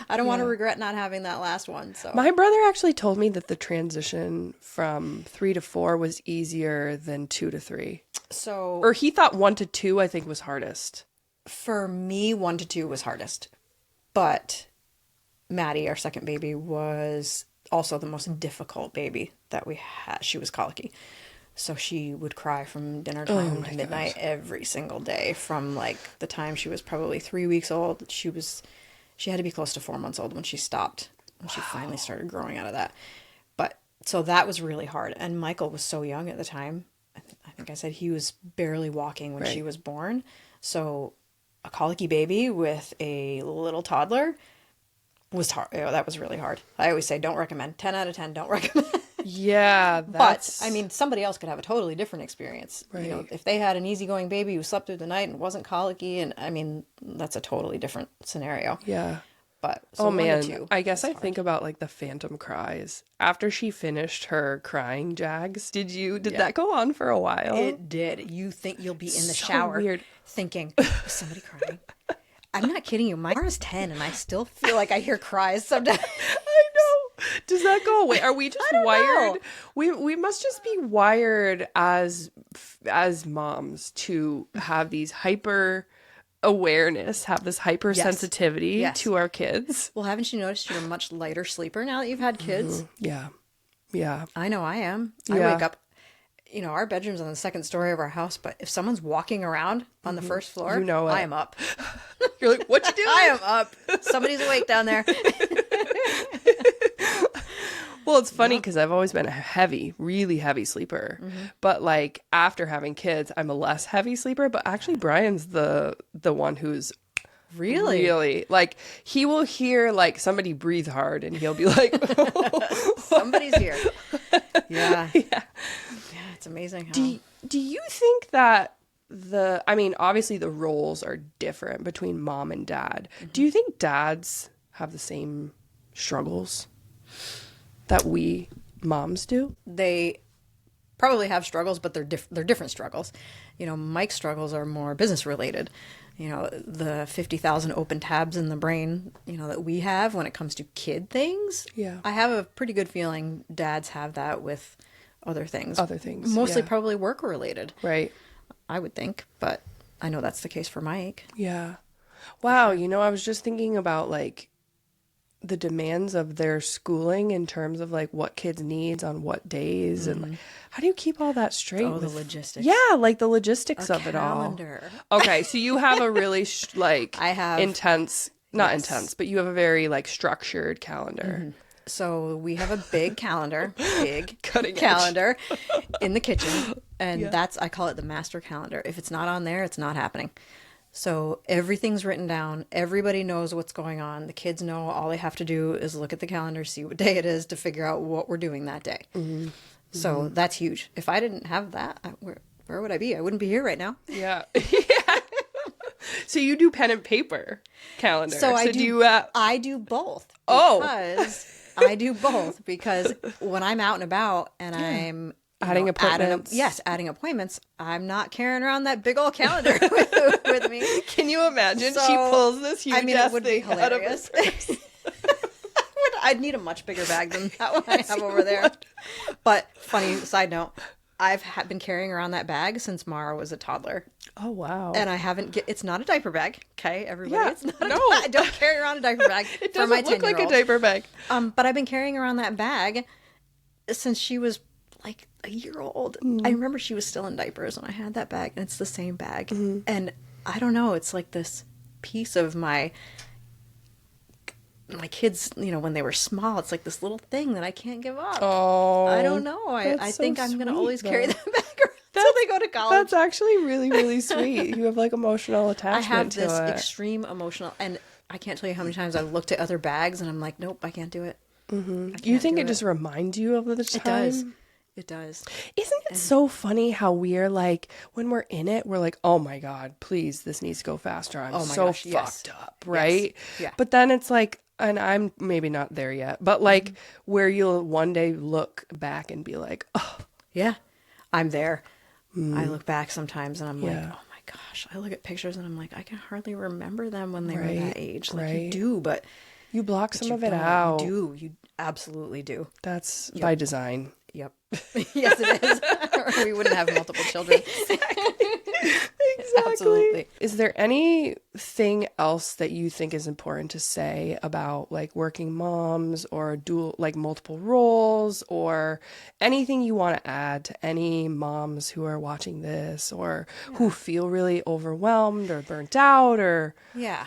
I don't want to regret not having that last one. So My brother actually told me that the transition from 3 to 4 was easier than 2 to 3. So Or he thought 1 to 2, I think, was hardest. for me, 1 to 2 was hardest, but Maddie, our second baby, was also the most difficult baby that we had. She was colicky. So she would cry from dinner time to midnight every single day from like the time she was probably 3 weeks old. She had to be close to 4 months old when she stopped, when she finally started growing out of that. But so that was really hard. And Michael was so young at the time. I think I said he was barely walking when she was born. So a colicky baby with a little toddler was hard. That was really hard. I always say don't recommend. 10 out of 10, don't recommend. Yeah, But I mean, somebody else could have a totally different experience. Right. You know, if they had an easygoing baby who slept through the night and wasn't colicky, and I mean, that's a totally different scenario. Yeah. But so Oh 1 to man, 2 I guess was I hard. think about like the phantom cries. After she finished her crying jags, did that go on for a while? It did. You think you'll be in the So shower weird. thinking, is somebody crying? I'm not kidding you. My car is 10 and I still feel like I hear cries sometimes. I know. Does that go away? Are we just wired? We must just be wired as moms to have these hyper awareness, have this hypersensitivity Yes. to our kids. Well, haven't you noticed you're a much lighter sleeper now that you've had kids? Yeah. Yeah. I know I am. Yeah. I wake up, our bedroom's on the second story of our house, but if someone's walking around on the first floor, You know it. I am up. You're like, what you doing? I am up. Somebody's awake down there. Well, it's funny because I've always been a really heavy sleeper. But like after having kids, I'm a less heavy sleeper. But actually, Brian's the one who's really like, he will hear like somebody breathe hard and he'll be like, Somebody's here. Yeah. Yeah, it's amazing how. do you think that obviously the roles are different between mom and dad. Do you think dads have the same struggles that we moms do? They probably have struggles, but they're different struggles. Mike's struggles are more business related. The 50,000 open tabs in the brain, that we have when it comes to kid things. Yeah. I have a pretty good feeling dads have that with other things. Mostly yeah. probably work related, Right. I would think, but I know that's the case for Mike. Yeah. Wow. I was just thinking about like the demands of their schooling in terms of like what kids needs on what days and like, how do you keep all that straight? Oh, the logistics. Yeah, like the logistics of it all. Calendar. Okay, so you have a really I have intense, not intense, but you have a very like structured calendar. So we have a big calendar, Cutting edge. calendar in the kitchen. And I call it the master calendar. If it's not on there, it's not happening. So everything's written down. Everybody knows what's going on. The kids know all they have to do is look at the calendar, see what day it is to figure out what we're doing that day. So that's huge. If I didn't have that, where would I be? I wouldn't be here right now. Yeah. Yeah. So you do pen and paper calendar. So I do both. Oh. Because I do both because when I'm out and about and I'm adding appointments. adding appointments, I'm not carrying around that big old calendar with me. Can you imagine? So, She pulls this huge it would be thing out of her hilarious. purse. I'd need a much bigger bag than that one I have over there. But funny side note, I've been carrying around that bag since Mara was a toddler. Oh, wow. And I haven't it's not a diaper bag. Okay, everybody. Yeah, It's not no. I don't carry around a diaper bag It for my doesn't look like a 10-year-old. diaper bag. But I've been carrying around that bag since she was like a year old. I remember she was still in diapers when I had that bag, and it's the same bag. And I don't know, it's like this piece of my kids, when they were small, it's like this little thing that I can't give up. Oh, I don't know. I that's think so I'm going to sweet, always carry though. that bag around until they go to college. That's actually really, really sweet. You have like emotional I attachment have to this it. extreme emotional, and I can't tell you how many times I've looked at other bags and I'm like, nope, I can't do it. You think it just reminds you of the time? It does. It does. Isn't it so funny how we're like, when we're in it, we're like, oh my God, please, this needs to go faster. I'm Oh my so gosh, yes. fucked up, right? Yes. Yeah. But then it's like, and I'm maybe not there yet, but like where you'll one day look back and be like, oh, Yeah, I'm there. I look back sometimes and I'm like, Yeah. oh my gosh. I look at pictures and I'm like, I can hardly remember them when they were Right, that age. Like you right. do, but you block some you of it don't. out. You do. You absolutely do. That's by design. Yep. Yes, it is. Or we wouldn't have multiple children. Exactly. Absolutely. Is there anything else that you think is important to say about like working moms or like multiple roles, or anything you want to add to any moms who are watching this or who feel really overwhelmed or burnt out or... Yeah.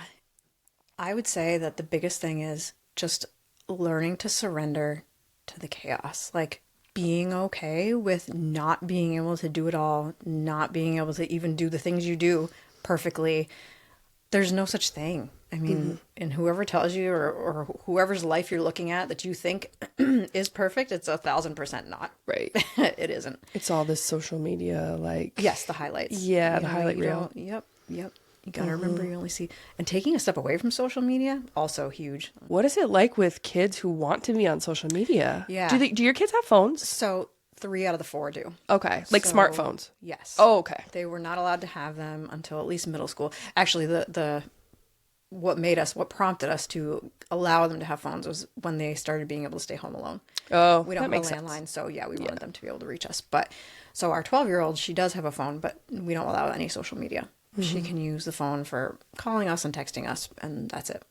I would say that the biggest thing is just learning to surrender to the chaos. Like being okay with not being able to do it all, not being able to even do the things you do perfectly. There's no such thing. I mean, and whoever tells you or whoever's life you're looking at that you think is perfect, it's 1,000% not. Right. It isn't. It's all this social media, like... Yes, the highlights. Yeah, the highlight reel. Yep. You got to remember you only see... And taking a step away from social media, also huge. What is it like with kids who want to be on social media? Yeah. Do your kids have phones? So 3 out of the 4 do. Okay. Like So, smartphones? Yes. Oh, okay. They were not allowed to have them until at least middle school. Actually, what prompted us to allow them to have phones was when they started being able to stay home alone. Oh, We don't that have a makes landline, sense. so yeah, we wanted them to be able to reach us. But so our 12-year-old, she does have a phone, but we don't allow any social media. She can use the phone for calling us and texting us, and that's it.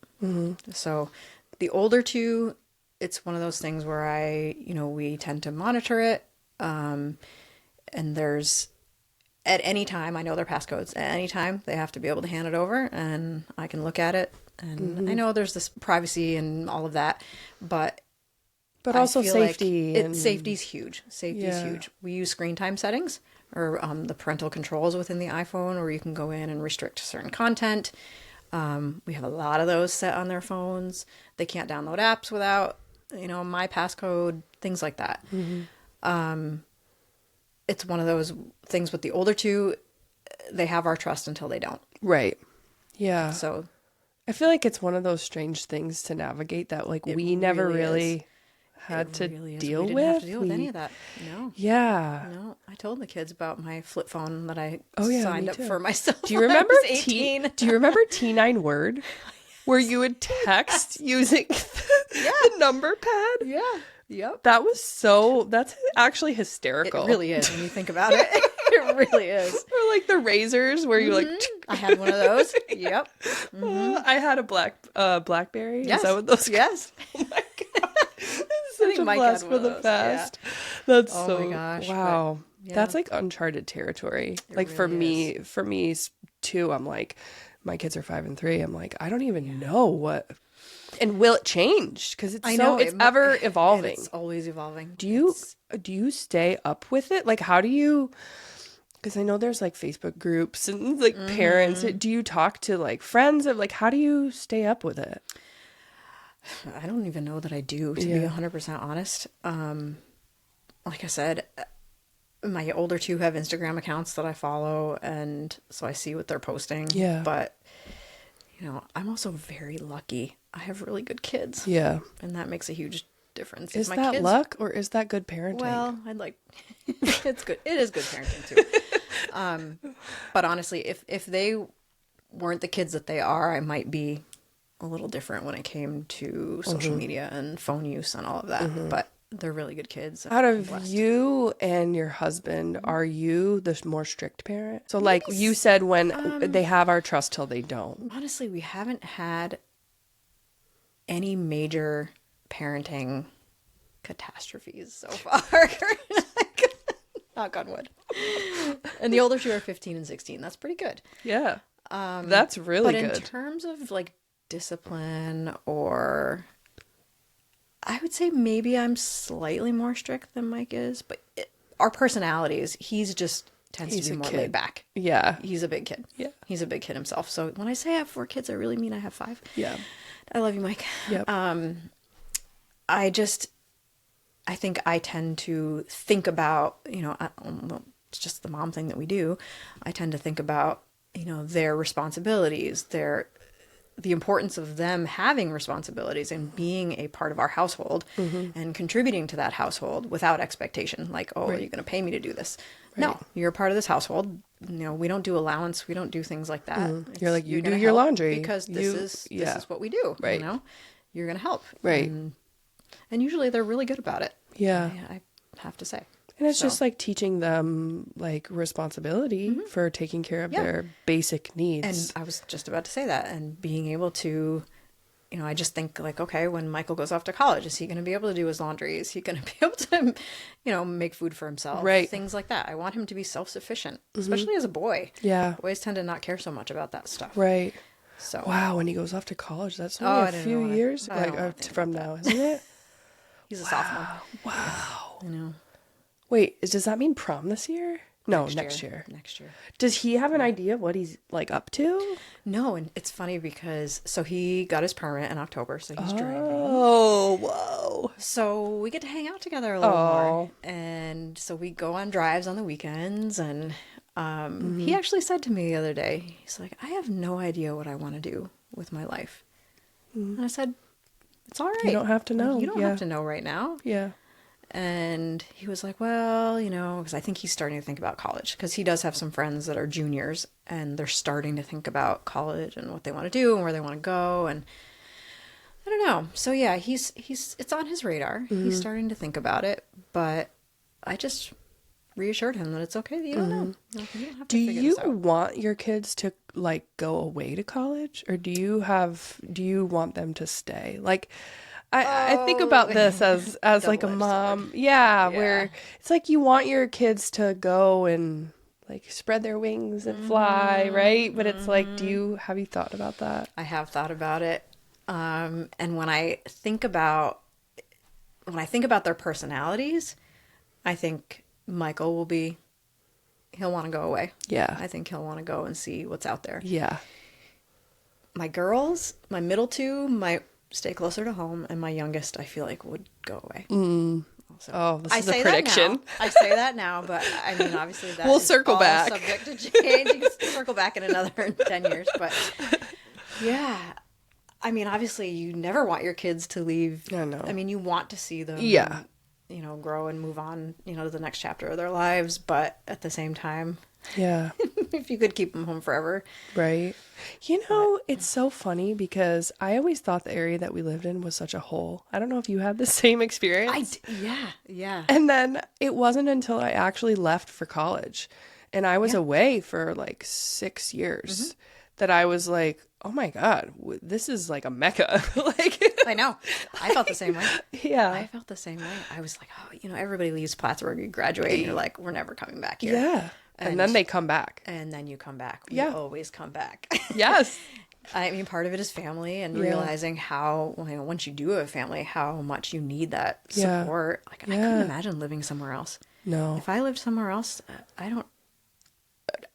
So the older 2, it's one of those things where we tend to monitor it. And there's, at any time, I know their passcodes. At any time, they have to be able to hand it over, and I can look at it. And I know there's this privacy and all of that, but also I feel like safety. safety's huge. Safety's huge. We use screen time settings or the parental controls within the iPhone, where you can go in and restrict certain content. We have a lot of those set on their phones. They can't download apps without, my passcode, things like that. It's one of those things with the older 2, they have our trust until they don't. Right. Yeah. So I feel like it's one of those strange things to navigate that like we never really had to deal we didn't with. have to deal with any of that. No. Yeah. No, I told the kids about my flip phone that I yeah, signed me up too. for myself. Do you when I remember was 18? Do you remember T9 Word? Where you would text using the number pad? Yeah. Yep. That's actually hysterical. It really is when you think about it. It really is. Or like the razors where you like... I had one of those. Yep. I had a Blackberry. Yes. Is that what those... Yes. Oh my God. It's such a Mike blast had for one of the those, past. That's Oh so... my gosh, Wow. but, yeah. That's like uncharted territory. Like really for me too, I'm like, my kids are 5 and 3. I'm like, I don't even know what... And will it change? Because it's it's ever evolving. It's always evolving. Do you stay up with it? Like, how do you... Because I know there's like Facebook groups and like parents. Do you talk to like friends? Of like, how do you stay up with it? I don't even know that I do, to be 100% honest. Like I said, my older 2 have Instagram accounts that I follow, and so I see what they're posting. Yeah. But, I'm also very lucky. I have really good kids. Yeah. And that makes a huge difference. Is that luck or is that good parenting? Well, it's good. It is good parenting too. But honestly, if they weren't the kids that they are, I might be a little different when it came to social media and phone use and all of that. But They're really good kids. Out I'm of blessed. you and your husband, are you the more strict parent? So like you said, when they have our trust till they don't. Honestly, we haven't had any major parenting catastrophes so far. Knock on wood. And the older two are 15 and 16. That's pretty good. Yeah. That's really but good. in terms of like discipline, or I would say maybe I'm slightly more strict than Mike is, but our personalities, he's just tends He's to be a more kid. laid back. Yeah. He's a big kid. Yeah. He's a big kid himself. So when I say I have 4 kids, I really mean I have 5. Yeah. I love you, Mike. Yep. I think I tend to think about, it's just the mom thing that we do. I tend to think about, their responsibilities, the importance of them having responsibilities and being a part of our household and contributing to that household without expectation. Like, oh, are you going to pay me to do this? Right. No, you're a part of this household. We don't do allowance. We don't do things like that. You're like, you do gonna your help laundry. because this is what we do. Right. You're going to help. Right. And usually they're really good about it. Yeah. I have to say. And it's just like teaching them like responsibility for taking care of their basic needs. And I was just about to say that, and being able to, I just think like, okay, when Michael goes off to college, is he going to be able to do his laundry? Is he going to be able to, make food for himself? Right. Things like that. I want him to be self-sufficient, especially as a boy. Yeah. Boys tend to not care so much about that stuff. Right. So. Wow, when he goes off to college, that's only a few years from now, isn't it? He's a sophomore. Wow. I know. Wait, does that mean prom this year? No, next year. Next year. Does he have an idea of what he's like up to? No, and it's funny because he got his permit in October, so he's driving. Oh, whoa. So we get to hang out together a little more. And so we go on drives on the weekends, and he actually said to me the other day, he's like, I have no idea what I want to do with my life. And I said, it's all right. You don't have to know. You don't have to know right now. Yeah. And he was like, well, because I think he's starting to think about college, because he does have some friends that are juniors and they're starting to think about college and what they want to do and where they want to go. And I don't know. So yeah, it's on his radar. He's starting to think about it, but I just reassured him that it's okay that you don't know. You don't have to Do figure you this out. want your kids to like go away to college, or do you want them to stay? Like, I think about this as like a mom. Yeah, where it's like you want your kids to go and like spread their wings and fly, right? But it's like, have you thought about that? I have thought about it. And when I think about their personalities, I think Michael he'll want to go away. Yeah. I think he'll want to go and see what's out there. Yeah. My girls, my middle 2 might stay closer to home, and my youngest, I feel like, would go away. Also. Oh, this is a prediction. I say that now, but I mean, obviously that We'll is circle all back. subject to change. You can circle back in another 10 years, but yeah. I mean, obviously you never want your kids to leave. I know. I mean, you want to see them, grow and move on, to the next chapter of their lives, but at the same time, Yeah. if you could keep them home forever. Right. It's so funny because I always thought the area that we lived in was such a hole. I don't know if you had the same experience. Yeah. And then it wasn't until I actually left for college and I was away for like 6 years that I was like, oh my God, this is like a mecca. Like, I know. I felt the same way. Yeah. I felt the same way. I was like, everybody leaves Plattsburgh, you graduate, and you're like, we're never coming back here. Yeah. And then they come back. And then you come back. We Yeah. always come back. Yes. I mean, part of it is family and realizing how, once you do have a family, how much you need that support. Like, I couldn't imagine living somewhere else. No. If I lived somewhere else, I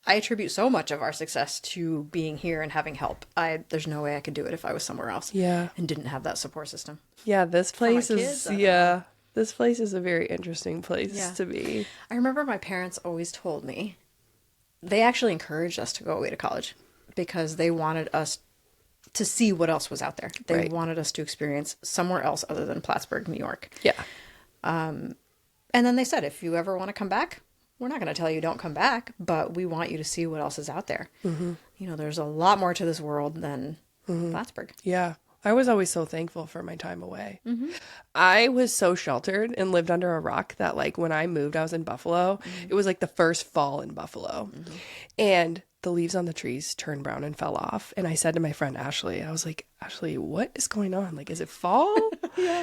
attribute so much of our success to being here and having help. There's no way I could do it if I was somewhere else. Yeah. And didn't have that support system. Yeah, this place kids, this place is a very interesting place to be. I remember my parents always told me, they actually encouraged us to go away to college because they wanted us to see what else was out there. They wanted us to experience somewhere else other than Plattsburgh, New York. Yeah. And then they said, if you ever want to come back, we're not going to tell you don't come back, but we want you to see what else is out there. There's a lot more to this world than Plattsburgh. Yeah. I was always so thankful for my time away. I was so sheltered and lived under a rock that like when I moved, I was in Buffalo. It was like the first fall in Buffalo. And the leaves on the trees turned brown and fell off. And I said to my friend Ashley, I was like, Ashley, what is going on? Like, is it fall?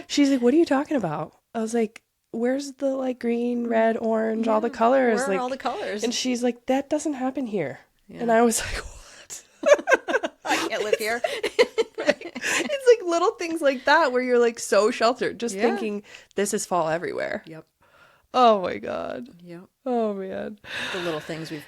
She's like, what are you talking about? I was like, where's the like green, red, orange, all the colors? Where Like, are all the colors? and she's like, that doesn't happen here. And I was like, what? I can't live here. It's like little things like that where you're like so sheltered, just thinking this is fall everywhere. Yep. Oh my God. Yep. Oh man. The little things we've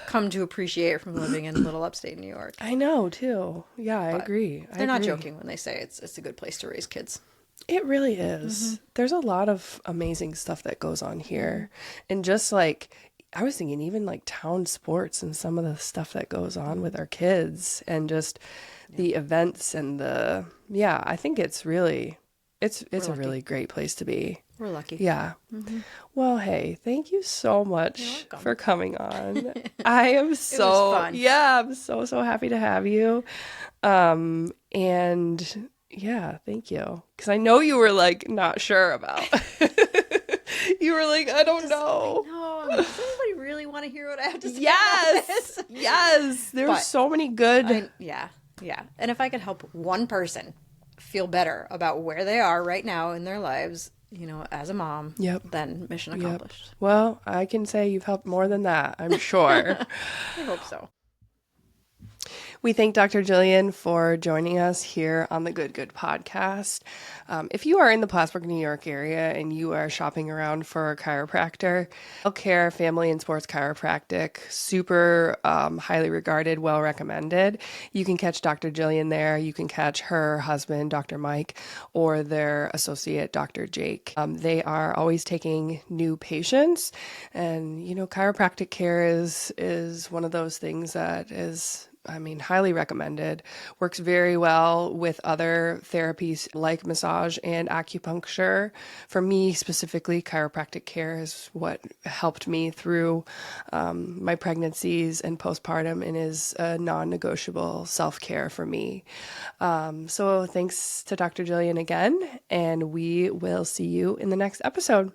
come to appreciate from living in little upstate New York. I know too. Yeah, I agree. They're not joking when they say it's a good place to raise kids. It really is. There's a lot of amazing stuff that goes on here. And just like, I was thinking even like town sports and some of the stuff that goes on with our kids and just the events and I think it's really, it's a really great place to be. We're lucky. Yeah. Well, hey, thank you so much for coming on. I am so, fun. I'm so happy to have you. And yeah, thank you. Because I know you were like not sure about. You were like, I don't know. Does anybody really want to hear what I have to say? Yes. There's so many good. Yeah. And if I could help one person feel better about where they are right now in their lives, as a mom, then mission accomplished. Well, I can say you've helped more than that, I'm sure. I hope so. We thank Dr. Jillian for joining us here on the Good Good podcast. If you are in the Plattsburgh, New York area and you are shopping around for a chiropractor, Childcare, Family and Sports Chiropractic, super highly regarded, well recommended. You can catch Dr. Jillian there. You can catch her husband, Dr. Mike, or their associate, Dr. Jake. They are always taking new patients, and chiropractic care is one of those things that is, highly recommended. Works very well with other therapies like massage and acupuncture. For me specifically, chiropractic care is what helped me through my pregnancies and postpartum and is a non-negotiable self-care for me. So thanks to Dr. Jillian again, and we will see you in the next episode.